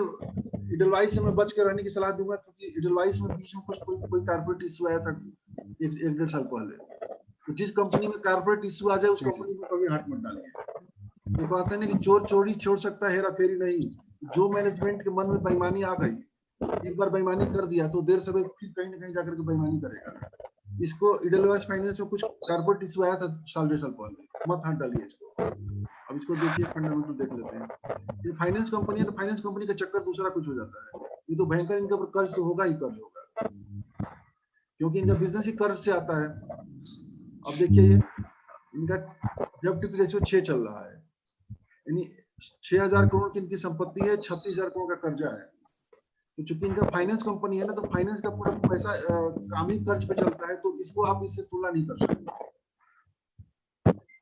एडलवाइस से मैं बच कर रहने की सलाह दूंगा, क्योंकि एडलवाइस में बीच में कुछ कोई कारपोरेट इशू आया था एक डेढ़ साल पहले। तो जिस कंपनी में कारपोरेट इशू आ जाए उस कंपनी को कभी हाथ मत डालिए। वो कहते हैं ना कि चोर चोरी छोड़ सकता है, हेरा फेरी नहीं। जो मैनेजमेंट के मन में बेईमानी आ गई, एक बार बेईमानी कर दिया तो देर सवेर फिर कहीं ना कहीं जाकर के बेईमानी करेगा। इसको एडलवाइस फाइनेंस में कुछ कारपोरेट इशू आया था साल डेढ़ साल पहले, मत हाथ डालिए इसको। अब इसको देखिए, फंडामेंटल देख लेते हैं। ये फाइनेंस कंपनी है, तो फाइनेंस कंपनी का चक्कर दूसरा कुछ हो जाता है। ये तो भयंकर इनके ऊपर कर्ज से होगा ही कर्ज होगा, क्योंकि इनका बिजनेस ही कर्ज से आता है। अब देखिए ये इनका डेब्ट इक्विटी रेशियो 6 चल रहा है, यानी 6000 करोड़ की इनकी संपत्ति है, 36000 करोड़ का कर्जा है। तो चूंकि इनका फाइनेंस कंपनी है ना, तो फाइनेंस का पूरा पैसा काम ही कर्ज पे चलता है, तो इसको आप इससे तुलना नहीं कर सकते।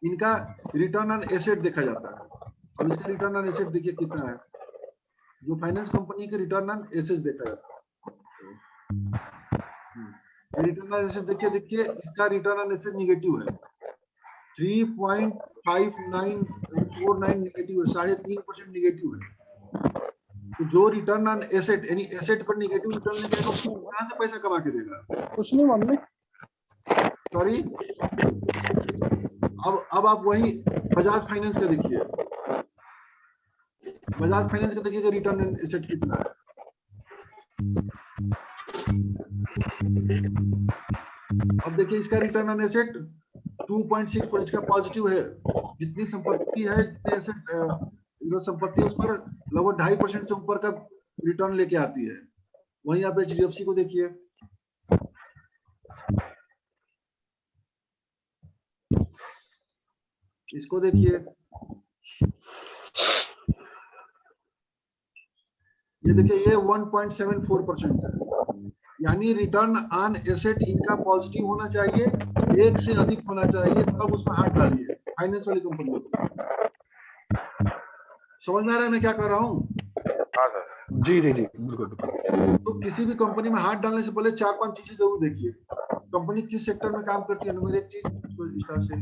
इनका रिटर्न ऑन एसेट देखा जाता है। अब इसका रिटर्न ऑन एसेट देखिए कितना है, जो फाइनेंस कंपनी के रिटर्न ऑन एसेट देखा जाता है। रिटर्न ऑन एसेट देखिए इसका रिटर्न ऑन एसेट निगेटिव है, 3.5949 निगेटिव है, 3.5% निगेटिव है। तो जो रिटर्न ऑन एसेट यानी एसेट पर निगेटिव रिटर्न लेके आएगा, कहां से पैसा कमा के देगा? कुछ नहीं मम्मी। सॉरी, अब आप वही बजाज फाइनेंस का देखिए, बजाज फाइनेंस का देखिए रिटर्न ऑन एसेट कितना है। अब देखिए इसका रिटर्न ऑन एसेट 2.6 पर इसका पॉजिटिव है। जितनी संपत्ति है, जितने एसेट जो संपत्ति है उस पर लगभग 2.5% से ऊपर का रिटर्न लेके आती है। वहीं आप HDFC को देखिए, इसको देखिए, ये देखिए ये 1.74% है, यानी रिटर्न ऑन एसेट इनका पॉजिटिव होना चाहिए, 1 से अधिक होना चाहिए, तब उसमें हाथ डालिए फाइनेंस वाली कंपनी को। समझ में आ रहा है मैं क्या कर रहा हूँ? हाँ सर। जी जी जी बिल्कुल। तो किसी भी कंपनी में हाथ डालने से पहले 4-5 चीजें जरूर देखिए। कंपनी किस सेक्टर में काम करती है, नंबर 1 चीज उसको स्टार्ट से।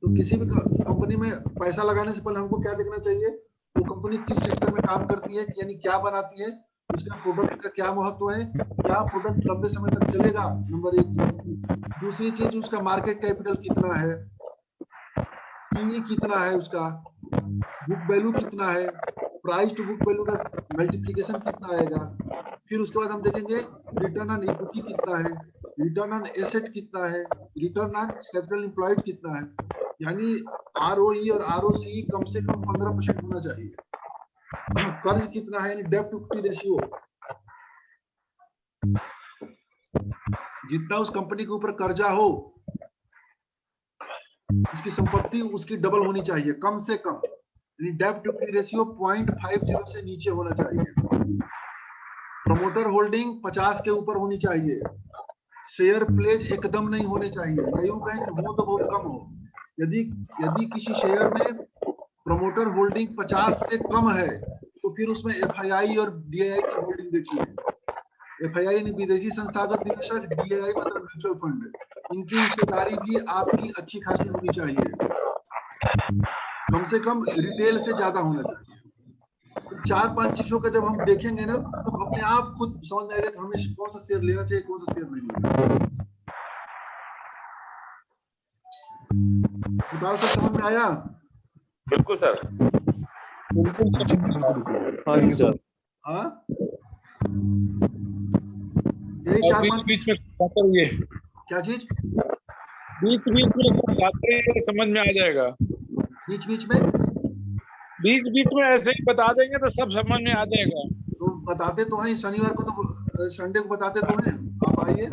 तो किसी भी कंपनी में पैसा लगाने से पहले हमको क्या देखना चाहिए, वो कंपनी किस सेक्टर में काम करती है, यानी क्या बनाती है, उसका प्रोडक्ट का क्या महत्व है, क्या प्रोडक्ट लंबे समय तक चलेगा, नंबर 1। दूसरी चीज उसका मार्केट कैपिटल कितना है, पीई कितना है, उसका बुक वैल्यू कितना है, प्राइस टू बुक वैल्यू का मल्टीप्लिकेशन कितना आएगा। फिर उसके बाद हम देखेंगे रिटर्न ऑन इक्विटी कितना है, रिटर्न ऑन एसेट कितना है, रिटर्न ऑन कैपिटल एम्प्लॉयड कितना है, यानी ROE और ROCE कम से कम 15% होना चाहिए। कर्ज कितना है, यानी डेब्ट इक्विटी रेशियो, जितना उस कंपनी के ऊपर कर्जा हो उसकी संपत्ति उसकी डबल होनी चाहिए कम से कम, यानी डेब्ट इक्विटी रेशियो 0.50 से नीचे होना चाहिए। प्रमोटर होल्डिंग 50 के ऊपर होनी चाहिए। शेयर प्लेज एकदम नहीं होने चाहिए, या यूं कहें कि हो तो बहुत कम हो। यदि किसी शेयर में प्रमोटर होल्डिंग 50 से कम है तो फिर उसमें FII और DII की होल्डिंग देखिए। FII यानी विदेशी संस्थागत निवेशक, DII मतलब म्यूचुअल फंड, इनकी हिस्सेदारी भी आपकी अच्छी खासी होनी चाहिए। कम से कम रिटेल से ज्यादा होना चाहिए। तो 4-5 चीजों का जब हम देखेंगे ना तो अपने आप खुद समझ में आएगा कि हमें कौन सा शेयर लेना चाहिए, कौन सा शेयर नहीं लेना चाहिए। इकबाल सर समझ में आया? बिल्कुल सर। हाँ जी सर। हाँ, यही 4-5 बीच में खातर ये क्या चीज बीच में खातर समझ में आ जाएगा। बीच बीच में बीच में ऐसे ही बता देंगे तो सब समझ में आ जाएगा। तो बताते तो हैं, शनिवार को तो संडे को बताते तो हैं, आप आइए।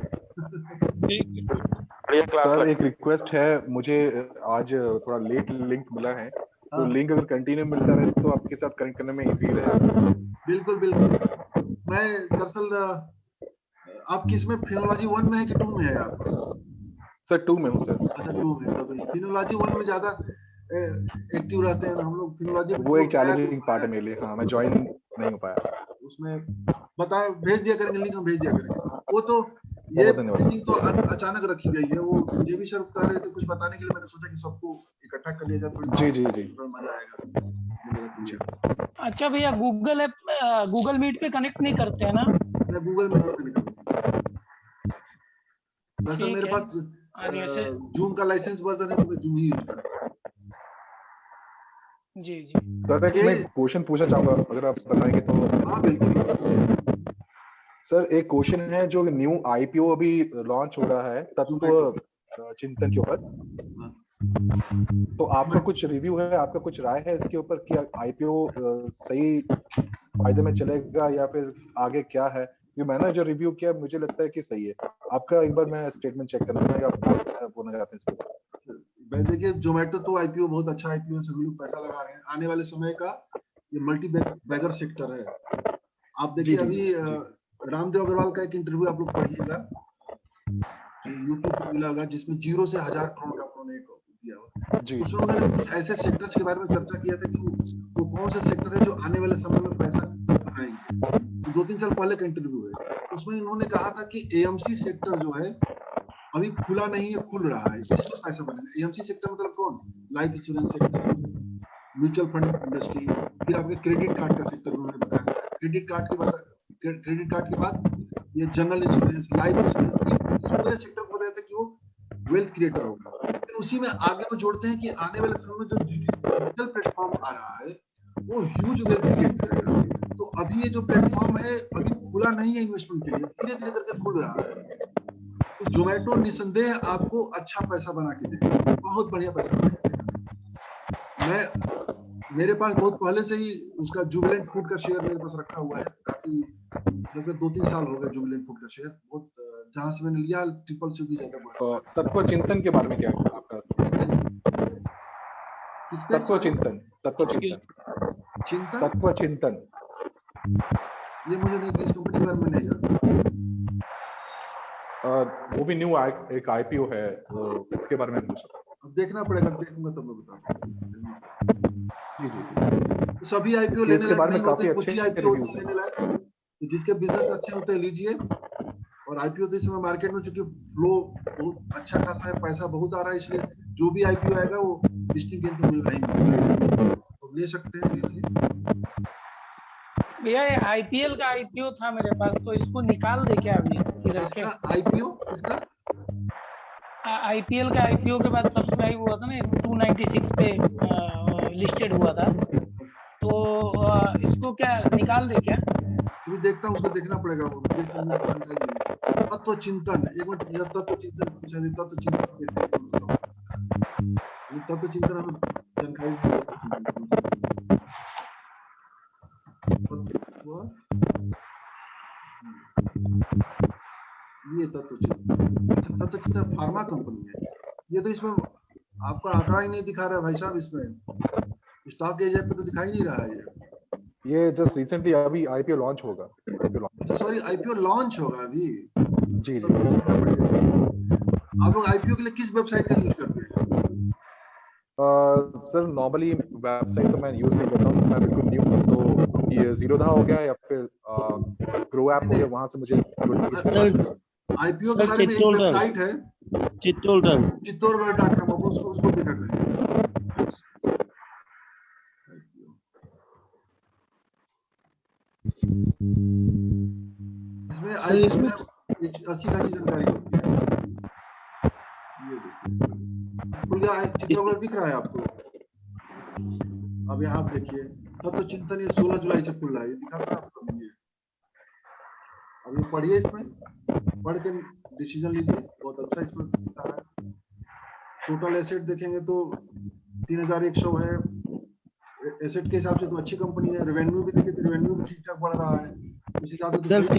बढ़िया क्लास सर लग एक रिक्वेस्ट है, मुझे आज थोड़ा लेट लिंक मिला है, तो हाँ। लिंक अगर कंटिन्यू मिलता रहे तो आपके साथ कनेक्ट करने में इजी रहेगा। बिल्कुल बिल्कुल। मैं दरअसल आप किस में, फिनोलॉजी 1 में है कि 2 में है आप? सर 2 में हूँ सर। अच्छा 2 में, तो फिनोलॉजी 1 में ज्यादा एक्टिव रहते हैं हम लोग। फिनोलॉजी वो एक चैलेंजिंग पार्ट है मेरे लिए। हाँ, मैं ज्वाइन नहीं हो पाया। उसमें बता भेज दिया करेंगे, लिंक हम भेज दिया करेंगे। वो तो ये बहुत धन्यवाद। मीटिंग तो अचानक रखी गई है, वो जेबी सर कह रहे थे कुछ बताने के लिए, मैंने सोचा कि सबको इकट्ठा कर लिया जाए, थोड़ी जी। थोड़ा मजा आएगा। जी। अच्छा भैया, गूगल ऐप गूगल मीट पे कनेक्ट नहीं करते हैं ना? मैं गूगल मीट पे कनेक्ट करूंगा। वैसे ठीक मेरे है। पास और जैसे जूम का लाइसेंस वर्जन है, तो मैं जूम ही यूज करूंगा। जी सर एक मैं क्वेश्चन पूछना चाहूंगा, अगर आप बताएंगे तो। हाँ बिल्कुल। सर एक क्वेश्चन है, जो न्यू आईपीओ अभी लॉन्च हो रहा है तत्व चिंतन के ऊपर, तो आपका कुछ रिव्यू है, आपका कुछ राय है इसके ऊपर कि आईपीओ सही फायदे में चलेगा या फिर आगे क्या है? ये मैंने जो रिव्यू किया मुझे लगता है कि सही है। आपका एक बार मैं स्टेटमेंट चेक करना चाहूंगा, आप बोलना चाहते हैं इसके ऊपर? देखिए जोमेटो तो आईपीओ बहुत अच्छा आईपीओ है, सभी लोग पैसा लगा रहे हैं। आने वाले समय का ये मल्टी बैगर सेक्टर है। आप देखिए अभी रामदेव अग्रवाल का एक इंटरव्यू आप लोग पढ़िएगा, यूट्यूब पे मिला होगा, जिसमें 0 से 1000 करोड़ का उन्होंने एक दिया हुआ। उसमें उन्होंने कुछ ऐसे सेक्टर्स के बारे में चर्चा किया था कि वो कौन से सेक्टर है जो आने वाले समय में पैसा बनाएंगे। 2-3 साल पहले का इंटरव्यू है, उसमें उन्होंने कहा था कि एएमसी सेक्टर जो है अभी खुला नहीं है, खुल रहा है, इसमें पैसा बनेगा। एएमसी सेक्टर मतलब कौन? Life insurance sector, mutual fund industry, फिर आपके क्रेडिट कार्ड का सेक्टर उन्होंने बताया। क्रेडिट कार्ड के बाद ये जनरल इंश्योरेंस, लाइफ इंश्योरेंस, इस पूरे सेक्टर को बताया था कि वो वेल्थ क्रिएटर होगा। फिर उसी में आगे वो जोड़ते हैं कि आने वाले समय में जो डिजिटल प्लेटफॉर्म आ रहा है वो ह्यूज वेल्थ क्रिएट करेगा। तो अभी ये जो प्लेटफॉर्म है अभी खुला नहीं है इन्वेस्टमेंट के लिए, धीरे धीरे करके खुल रहा है। तो जोमेटो निसंदेह आपको अच्छा पैसा बना के देगा, बहुत बढ़िया पैसा बना के देगा। मेरे पास बहुत पहले से ही उसका जुबिलेंट फूड का शेयर मेरे पास रखा हुआ है, काफी लगभग 2-3 साल हो गए जुबिलेंट फूड का शेयर। बहुत जहां से मैंने लिया ट्रिपल से भी ज्यादा बढ़ा। तत्व चिंतन के बारे में क्या है आपका? तत्व चिंतन ये मुझे नहीं, इस कंपनी के बारे में नहीं जानता। वो भी न्यू एक आईपीओ है, इसके बारे में पूछ रहा हूं। अब देखना पड़ेगा, देखूंगा तब मैं बताऊंगा। जी। सभी आईपीओ लेने के बारे में नहीं होते, काफी कुछ ही अच्छे आईपीओ रिव्यूज होते हैं लेने लायक। तो जिसके बिजनेस अच्छे होते हैं लीजिए। और आईपीओ तो इस समय मार्केट में चूंकि फ्लो बहुत अच्छा खासा है, पैसा बहुत आ रहा है, इसलिए जो भी आईपीओ आएगा वो लिस्टिंग गेन तो मिल रहा ही, तो ले सकते हैं, लीजिए। भैया ये आईपीएल का आईपीओ था मेरे पास, तो इसको निकाल दे क्या अभी इधर के? आईपीओ इसका आईपीएल का आईपीओ के बाद सब्सक्राइब हुआ था ना, 296 पे लिस्टेड हुआ था, तो इसको क्या निकाल दे क्या? अभी देखता हूँ, उसको देखना पड़ेगा। वो तत्व चिंतन, एक मिनट, यह तत्व चिंतन पूछा, तत्व चिंतन हमें जानकारी नहीं। ये तत्व चिंतन फार्मा कंपनी है ये, तो इसमें आपका आंकड़ा ही नहीं दिखा रहा है भाई साहब, इसमें स्टॉक एजेंट पे तो दिखाई नहीं रहा है। ये जस्ट रिसेंटली अभी आईपीओ लॉन्च होगा। अच्छा सॉरी, आईपीओ लॉन्च होगा अभी। जी। आप लोग आईपीओ के लिए किस वेबसाइट का यूज करते हैं? सर नॉर्मली वेबसाइट तो मैं यूज नहीं करता हूँ, मैं बिल्कुल न्यू हूँ, तो ये जीरोधा हो गया या फिर ग्रो ऐप हो गया, वहां से मुझे आईपीओ के बारे में एक वेबसाइट है चित्तौड़गढ़.com, उसको देखा करें। इसमें सर, इसमें 80 घंटे जानकारी होती है। ये देखिए खुल गया है, चित्र वगैरह दिख रहा है आपको। अब यहाँ आप देखिए तब तो चिंतन ये 16 जुलाई से खुल रहा है, ये दिखा था आपको। ये अब ये पढ़िए, इसमें पढ़ के डिसीजन लीजिए, बहुत अच्छा इसमें लिखा है। टोटल एसेट देखेंगे तो 3100 है, एसेट के हिसाब से तो अच्छी कंपनी है। रेवेन्यू भी देखिए तो रेवेन्यू भी ठीक ठाक बढ़ रहा है, उस हिसाब से सर, तो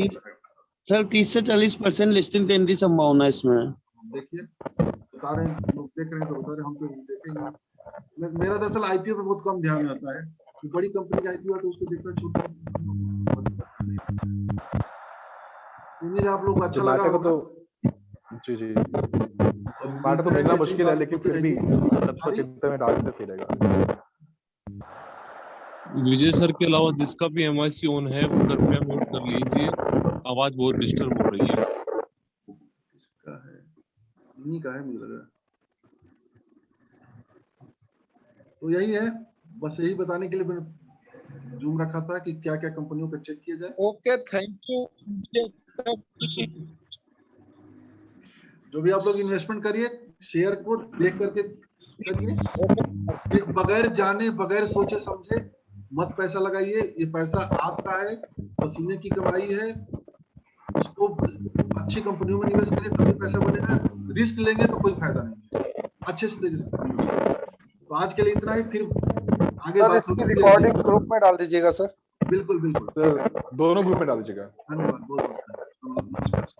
सर 30 से 40% लिस्टिंग टेंडर की संभावना है इसमें। देखिए बता रहे हैं, लोग देख रहे हैं तो बता रहे हैं, हम तो देखेंगे। मेरा दरअसल आईपीओ पे बहुत कम ध्यान रहता है, तो बड़ी कंपनी का आईपीओ है तो उसको देखना छोटा। उम्मीद है आप लोग को अच्छा लगा मैटर को होगा। तो जी मैटर तो मिलना मुश्किल है, लेकिन फिर भी सबको चिंता में डालने सही रहेगा। विजय सर के अलावा जिसका भी एमआईसी ऑन है वो कृपया म्यूट कर लीजिए, आवाज बहुत डिस्टर्ब हो रही है। का है इन्हीं का है, मुझे लग रहा है। तो यही है, बस यही बताने के लिए मैंने जूम रखा था कि क्या क्या कंपनियों का चेक किया जाए। Okay, thank you. जो भी आप लोग इन्वेस्टमेंट करिए, शेयर को देख करके करिए, बगैर जाने बगैर सोचे समझे मत पैसा लगाइए। ये पैसा आपका है, पसीने की कमाई है, इसको अच्छी कंपनियों में निवेश करिए तभी पैसा बनेगा। रिस्क लेंगे तो कोई फायदा नहीं है, अच्छे से देखिए। तो आज के लिए इतना ही, फिर आगे बात होगी। रिकॉर्डिंग ग्रुप में डाल दीजिएगा सर। बिल्कुल बिल्कुल सर दोनों ग्रुप में डाल दीजिएगा। धन्यवाद, बहुत बहुत धन्यवाद।